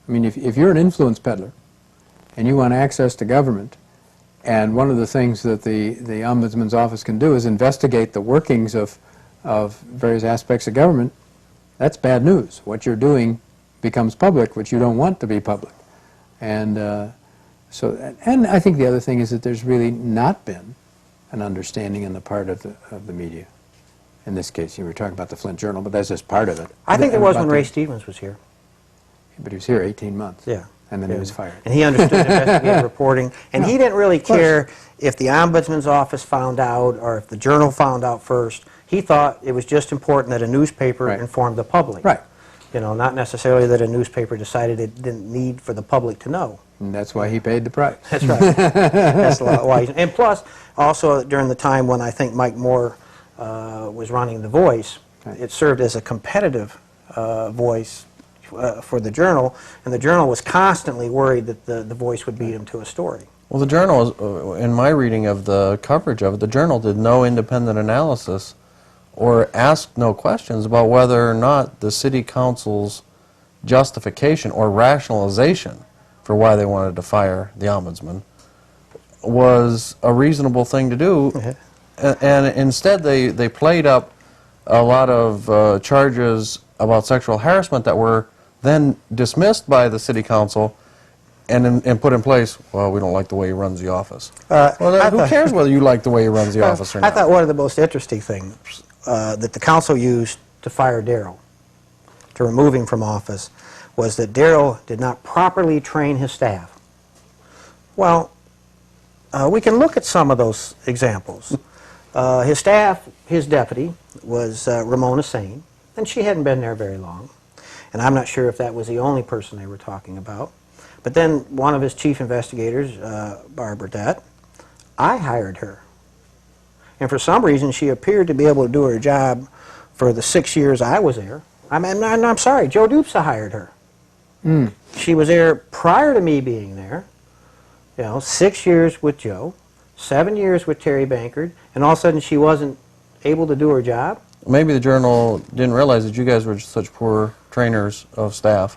I mean, if you're an influence peddler and you want access to government, and one of the things that the Ombudsman's office can do is investigate the workings of various aspects of government, that's bad news. What you're doing becomes public, which you don't want to be public. And and I think the other thing is that there's really not been an understanding on the part of the media. In this case, you were talking about the Flint Journal, but that's just part of it. I think there was when Ray Stevens was here. But he was here 18 months. Yeah. And then he was fired. And he understood investigative reporting, and he didn't really care if the Ombudsman's office found out or if the Journal found out first. He thought it was just important that a newspaper informed the public. Right. You know, not necessarily that a newspaper decided it didn't need for the public to know. And that's why he paid the price. That's right. That's why. And plus, also during the time when I think Mike Moore was running The Voice, it served as a competitive voice for the Journal, and the Journal was constantly worried that the Voice would beat him to a story. Well, the Journal, in my reading of the coverage of it, the Journal did no independent analysis or asked no questions about whether or not the City Council's justification or rationalization for why they wanted to fire the Ombudsman was a reasonable thing to do. And instead they played up a lot of charges about sexual harassment that were then dismissed by the City Council and put in place, well, we don't like the way he runs the office. Well, who cares whether you like the way he runs the office or not? I thought one of the most interesting things that the council used to fire Darrell, to remove him from office, was that Darrell did not properly train his staff. Well, we can look at some of those examples. His staff, his deputy, was Ramona Sane, and she hadn't been there very long. And I'm not sure if that was the only person they were talking about. But then one of his chief investigators, Barbara Dett, I hired her. And for some reason, she appeared to be able to do her job for the 6 years I was there. I'm sorry, Joe Dupsa hired her. She was there prior to me being there. You know, 6 years with Joe, 7 years with Terry Bankard, and all of a sudden she wasn't able to do her job. Maybe the Journal didn't realize that you guys were such poor trainers of staff,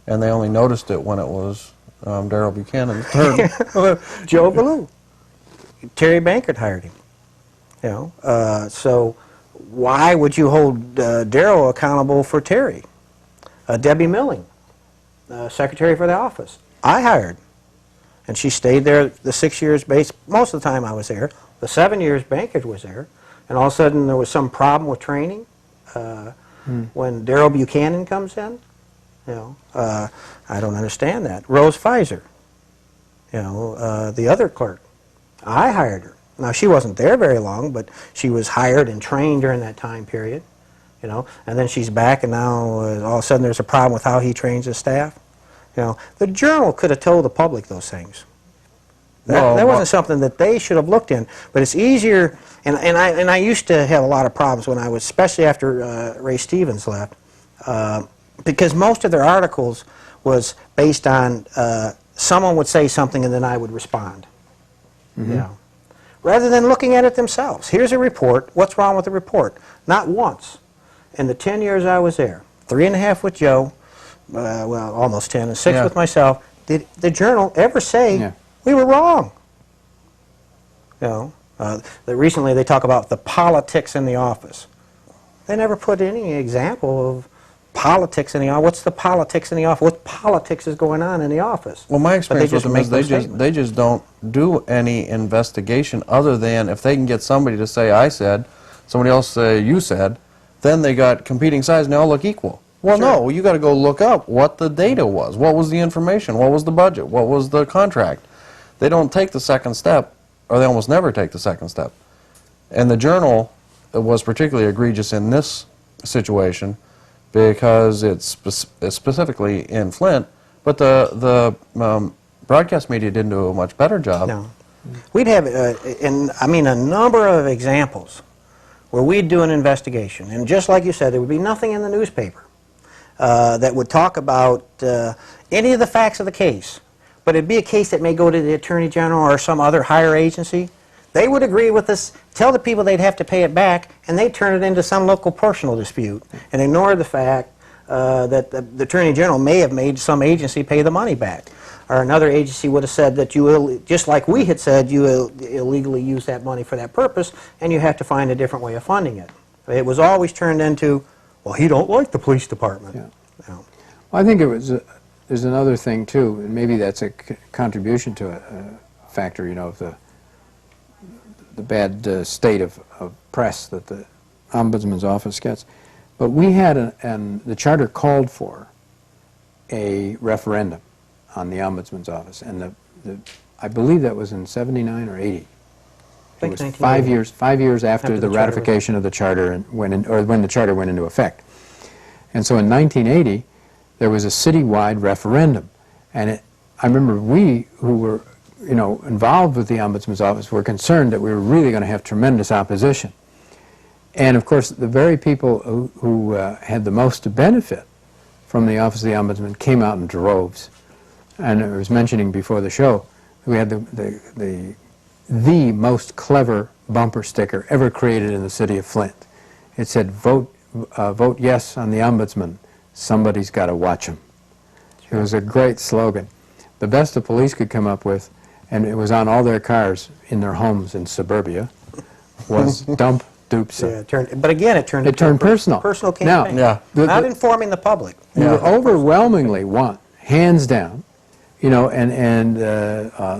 and they only noticed it when it was Darrell Buchanan's turn. Joe Ballou. Terry Bankard hired him. You know, so why would you hold Darrell accountable for Terry? Debbie Milling, secretary for the office, I hired. And she stayed there the 6 years most of the time I was there. The 7 years Bankard was there. And all of a sudden there was some problem with training when Darrell Buchanan comes in. You know, I don't understand that. Rose Pfizer, you know, the other clerk, I hired her. Now she wasn't there very long, but she was hired and trained during that time period. You know, and then she's back, and now all of a sudden there's a problem with how he trains his staff. You know, the Journal could have told the public those things. That wasn't something that they should have looked in. But it's easier, and I used to have a lot of problems when I was, especially after Ray Stevens left, because most of their articles was based on someone would say something and then I would respond. You know, rather than looking at it themselves. Here's a report. What's wrong with the report? Not once in the 10 years I was there, 3.5 with Joe. Well, almost 10, and 6 with myself, did the Journal ever say we were wrong? You know, recently they talk about the politics in the office. They never put any example of politics in the office. What's the politics in the office? What politics is going on in the office? Well, my experience with them is they just don't do any investigation other than if they can get somebody to say I said, somebody else say you said, then they got competing sides and they all look equal. Well, no, you got to go look up what the data was, what was the information, what was the budget, what was the contract. They don't take the second step, or they almost never take the second step. And the Journal was particularly egregious in this situation because it's specifically in Flint, but the broadcast media didn't do a much better job. No. We'd have, a number of examples where we'd do an investigation, and just like you said, there would be nothing in the newspaper that would talk about any of the facts of the case, but it'd be a case that may go to the Attorney General or some other higher agency. They would agree with us, tell the people they'd have to pay it back, and they'd turn it into some local personal dispute and ignore the fact that the Attorney General may have made some agency pay the money back. Or another agency would have said that just like we had said, you illegally use that money for that purpose, and you have to find a different way of funding it. It was always turned into, well, he don't like the police department. Yeah. You know. Well, I think there's another thing too, and maybe that's a contribution to a factor, you know, of the bad state of press that the Ombudsman's office gets. But we had, the charter called for a referendum on the Ombudsman's office, and I believe that was in 79 or 80. think It was 1980. 5 years after After the the charter was- ratification of the charter and when the charter went into effect. And so in 1980, there was a citywide referendum, and I remember we who were, you know, involved with the Ombudsman's office were concerned that we were really going to have tremendous opposition. And of course, the very people who had the most to benefit from the Office of the Ombudsman came out in droves. And I was mentioning before the show, we had the most clever bumper sticker ever created in the city of Flint. It said, vote yes on the Ombudsman. Somebody's got to watch him. It was a great slogan. The best the police could come up with, and it was on all their cars in their homes in suburbia, was dump Doopson. Yeah, but again, it turned into a personal. personal Now, campaign. yeah. Not informing the public. We were overwhelmingly want, hands down, you know, and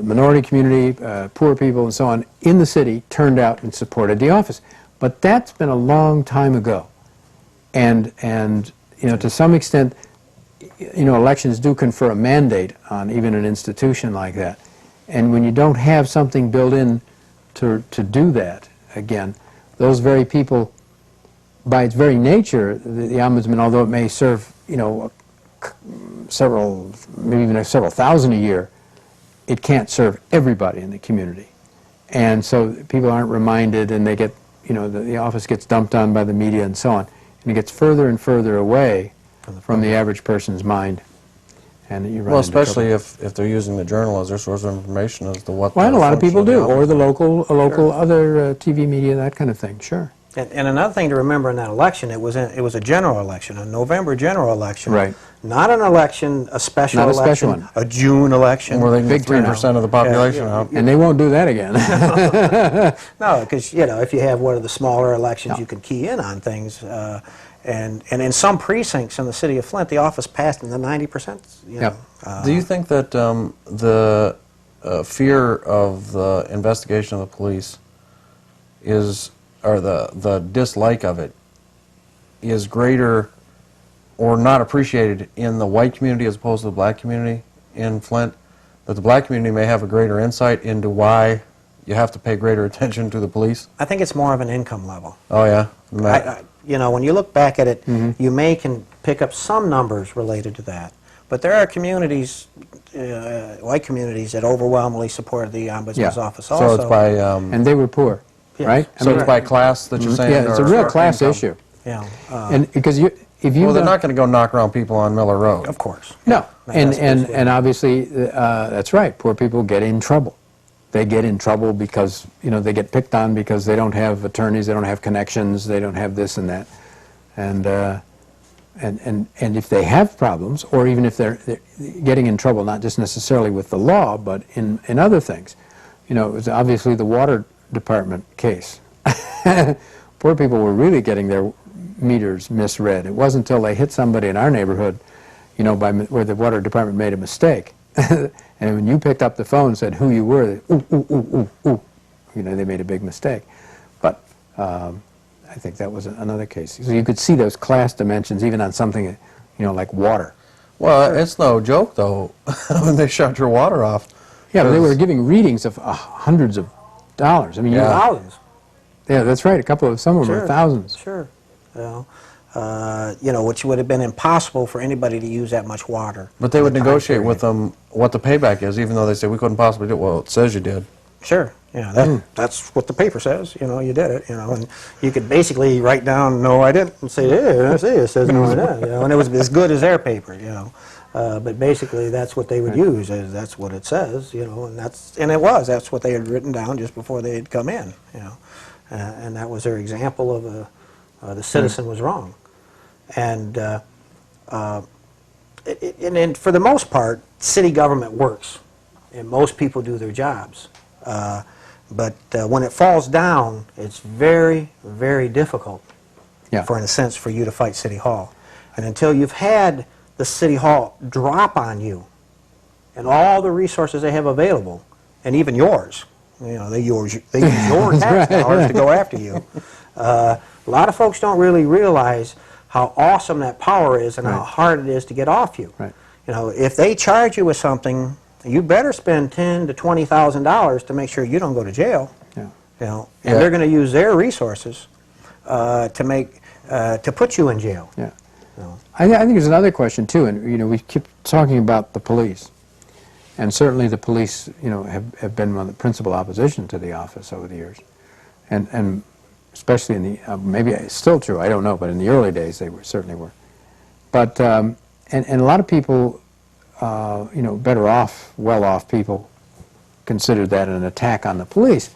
minority community, poor people and so on, in the city turned out and supported the office. But that's been a long time ago. And you know, to some extent, you know, elections do confer a mandate on even an institution like that. And when you don't have something built in to do that, again, those very people, by its very nature, the Ombudsman, although it may serve, you know, several, maybe even several thousand a year, it can't serve everybody in the community. And so people aren't reminded, and they get, you know, the office gets dumped on by the media and so on. And it gets further and further away from the average person's mind. And you run Well, into trouble. especially if they're using the Journal as their source of information as to what. Well, and the a lot of function people do, the or the office- local other TV media, that kind of thing, sure. And another thing to remember in that election, it was a general election, a November general election. Right. Not an election, a special Not a election, special one. a June election. Where they can Big get 3% of the population Yeah, out. And they won't do that again. No, because, you know, if you have one of the smaller elections, Yeah. you can key in on things. And in some precincts in the city of Flint, the office passed in the 90%. You Yep. know, Do you think that the fear of the investigation of the police is, or the dislike of it, is greater or not appreciated in the white community as opposed to the black community in Flint? That the black community may have a greater insight into why you have to pay greater attention to the police? I think it's more of an income level. Oh, yeah? You know, when you look back at it, Mm-hmm. you can pick up some numbers related to that. But there are communities, white communities, that overwhelmingly supported the Ombudsman's Yeah. office also. So it's by, And they were poor, Yes. right? I so mean, it's by class that you're saying? yeah, it's a or- real or class income? issue. You know, And because if you Well, they're not going to go knock around people on Miller Road. of course. No, No, and that's basically it. obviously that's right. Poor people get in trouble. They get in trouble because, you know, they get picked on because they don't have attorneys, they don't have connections, they don't have this and that, and if they have problems, or even if they're getting in trouble, not just necessarily with the law, but in other things, you know, it was obviously the water department case. Poor people were really getting their meters misread. It wasn't until they hit somebody in our neighborhood, you know, where the water department made a mistake. And when you picked up the phone and said who you were, they, ooh, ooh, ooh, ooh, ooh, you know, they made a big mistake. But I think that was another case. So you could see those class dimensions even on something, you know, like water. Well, it's no joke, though, when they shut your water off. Yeah, but they were 'Cause- giving readings of hundreds of dollars. I mean, Yeah. Thousands. yeah, that's right. Some of them were thousands. Sure. You know, which would have been impossible for anybody to use that much water. But they would in a time negotiate with period. them what the payback is, even though they say we couldn't possibly do it. Well, it says you did. Sure. Yeah, that's what the paper says. You know, you did it. You know, and you could basically write down, "No, I didn't," and say, "Yeah, I see. It says no, I didn't." You know, and it was as good as their paper. You know, but basically that's what they would use. Is that's what it says. You know, and it was. That's what they had written down just before they had come in. You know, and that was their example of the citizen was wrong. And And for the most part, city government works, and most people do their jobs. But when it falls down, it's very, very difficult, Yeah. in a sense, for you to fight City Hall. And until you've had the City Hall drop on you and all the resources they have available, and even yours, they use your tax dollars to go after you. A lot of folks don't really realize how awesome that power is and how hard it is to get off you. Right. If they charge you with something, you better spend $10,000 to $20,000 to make sure you don't go to jail. Yeah. And Yeah. they're going to use their resources to put you in jail. Yeah. So, I think there's another question too, and we keep talking about the police, and certainly the police, have been one of the principal opposition to the office over the years, and especially in the maybe it's still true, I don't know, but in the early days they certainly were. But and a lot of people, better off, well-off people, considered that an attack on the police.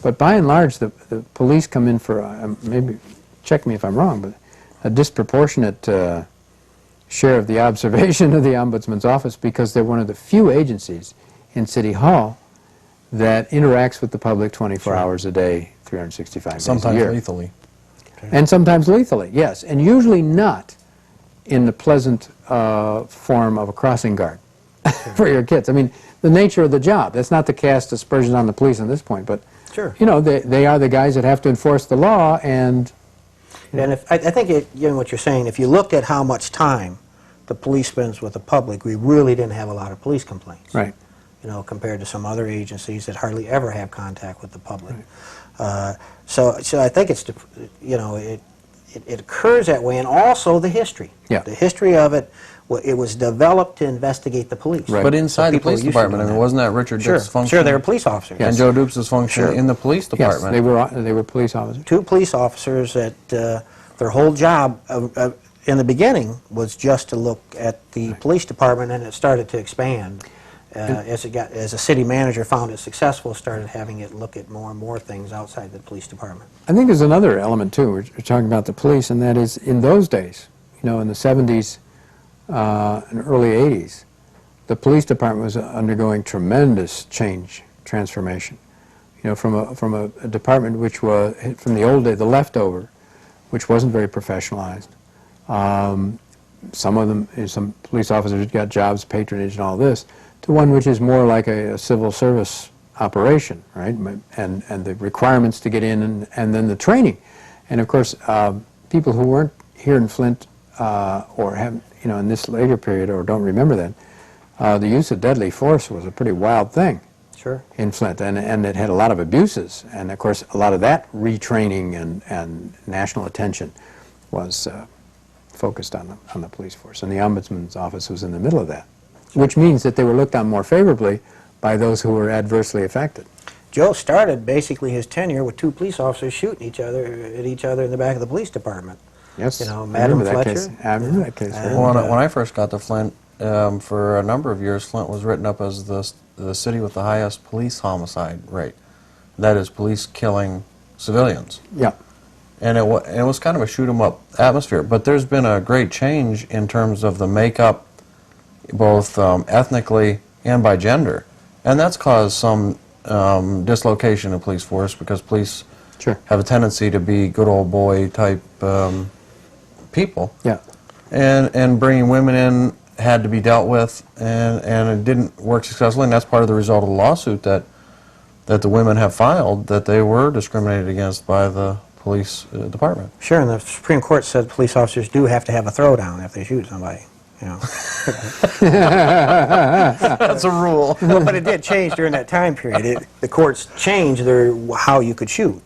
But by and large, the police come in for maybe check me if I'm wrong, but a disproportionate share of the observation of the Ombudsman's office, because they're one of the few agencies in City Hall that interacts with the public 24 hours a day, 365 days a Sometimes year. lethally. And sometimes lethally, yes, and usually not in the pleasant form of a crossing guard for your kids. I mean, the nature of the job. That's not to cast aspersions on the police on this point, but Sure. they are the guys that have to enforce the law, and And I think, what you're saying, if you looked at how much time the police spends with the public, we really didn't have a lot of police complaints. right. Compared to some other agencies that hardly ever have contact with the public. So I think it's, it occurs that way, and also the history. Yeah. The history of it, it was developed to investigate the police. Right. But inside the people police used to department, do I mean, that. wasn't that Richard Sure, Dix's function? sure, they were police officers. And Joe Dupes' function Sure. in the police Yes, department. they were police officers. Two police officers that their whole job in the beginning was just to look at the police department, and it started to expand. As a city manager found it successful, started having it look at more and more things outside the police department. I think there's another element too. We're talking about the police, and that is in those days, in the 70s and early 80s, the police department was undergoing tremendous transformation. From a department which was from the old day, the leftover, which wasn't very professionalized. Some of them, some police officers got jobs, patronage, and all this, to one which is more like a civil service operation, right? And the requirements to get in, and then the training. And of course, people who weren't here in Flint or have, in this later period, or don't remember that, the use of deadly force was a pretty wild thing Sure. in Flint, and it had a lot of abuses. And of course, a lot of that retraining and national attention was focused on the police force. And the Ombudsman's office was in the middle of that, which means that they were looked on more favorably by those who were adversely affected. Joe started basically his tenure with two police officers shooting each other in the back of the police department. Yes, I remember Madam that Fletcher. case. I remember that case. And, When I first got to Flint, for a number of years, Flint was written up as the city with the highest police homicide rate. That is, police killing civilians. Yeah. And it was kind of a shoot-'em-up atmosphere. But there's been a great change in terms of the makeup, both ethnically and by gender. And that's caused some dislocation in the police force, because police Sure. have a tendency to be good old boy type people. Yeah. And bringing women in had to be dealt with, and it didn't work successfully, and that's part of the result of the lawsuit that the women have filed, that they were discriminated against by the police department. Sure, and the Supreme Court said police officers do have to have a throwdown if they shoot somebody. That's a rule. But it did change during that time period. The courts changed how you could shoot,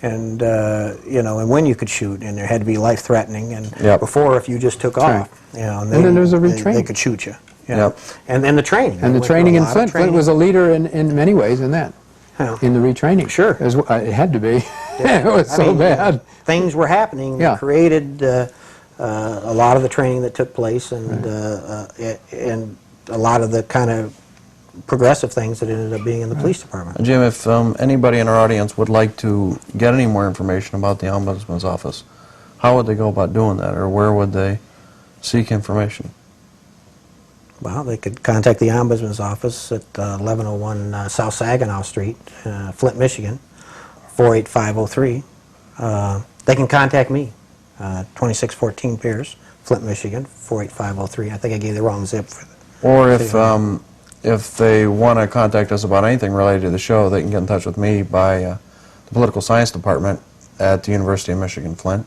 and and when you could shoot, and there had to be life-threatening. And Yep. before, if you just took right. off, and then there was a they retraining. could shoot you. Yep. And then the training. And They the went through a training in lot of Flint, Flint training. was a leader in many ways in that, Yeah. in the retraining. Sure. It had to be. It was I so mean, bad. Things were happening Yeah. that created a lot of the training that took place, and a lot of the kind of progressive things that ended up being in the police department. Jim, if anybody in our audience would like to get any more information about the Ombudsman's office, how would they go about doing that, or where would they seek information? Well, they could contact the Ombudsman's office at 1101 South Saginaw Street, Flint, Michigan, 48503. They can contact me, 2614 Pierce, Flint, Michigan, 48503. I think I gave the wrong zip for the... Or if they want to contact us about anything related to the show, they can get in touch with me by the Political Science Department at the University of Michigan, Flint,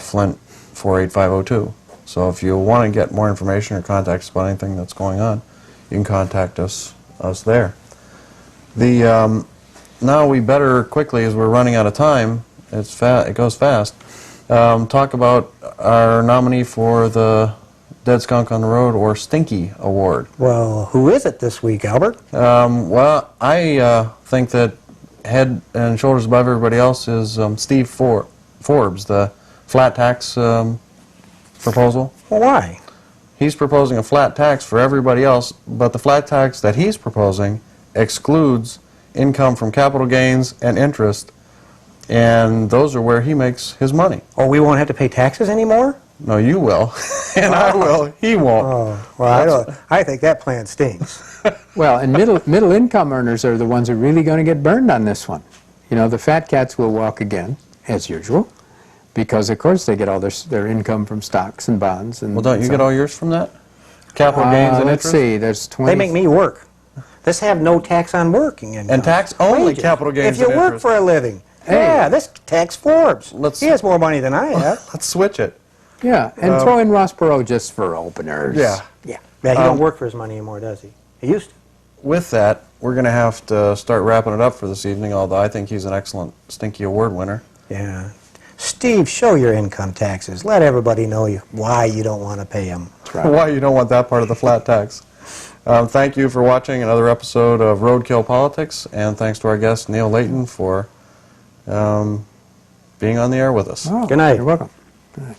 Flint 48502. So if you want to get more information or contact us about anything that's going on, you can contact us there. Now we better quickly, as we're running out of time, it goes fast, talk about our nominee for the Dead Skunk on the Road or Stinky Award. Well, who is it this week, Albert? Well, I think that head and shoulders above everybody else is Steve Forbes, the flat tax proposal. Well, why? He's proposing a flat tax for everybody else, but the flat tax that he's proposing excludes income from capital gains and interest, and those are where he makes his money. Oh, we won't have to pay taxes anymore? No, you will, and I will. He won't. Oh, well, I think that plan stinks. Well, and middle income earners are the ones who are really going to get burned on this one. You know, the fat cats will walk again, as usual, because of course they get all their income from stocks and bonds. And Well, don't you get all yours from that? Capital gains and let's interest? see, there's 20. They make me work. Let's have no tax on working income. And tax only Wages. capital gains If you and work interest. for a living. Hey. Yeah, this tax Forbes. Let's- He has more money than I have. Let's switch it. Yeah, and throw in Ross Perot just for openers. Yeah. Yeah. Yeah, he don't work for his money anymore, does he? He used to. With that, we're going to have to start wrapping it up for this evening, although I think he's an excellent Stinky Award winner. Yeah. Steve, show your income taxes. Let everybody know why you don't want to pay them. Why you don't want that part of the flat tax. Thank you for watching another episode of Roadkill Politics, and thanks to our guest Neil Layton for being on the air with us. Oh, Good night. You're welcome. Good night.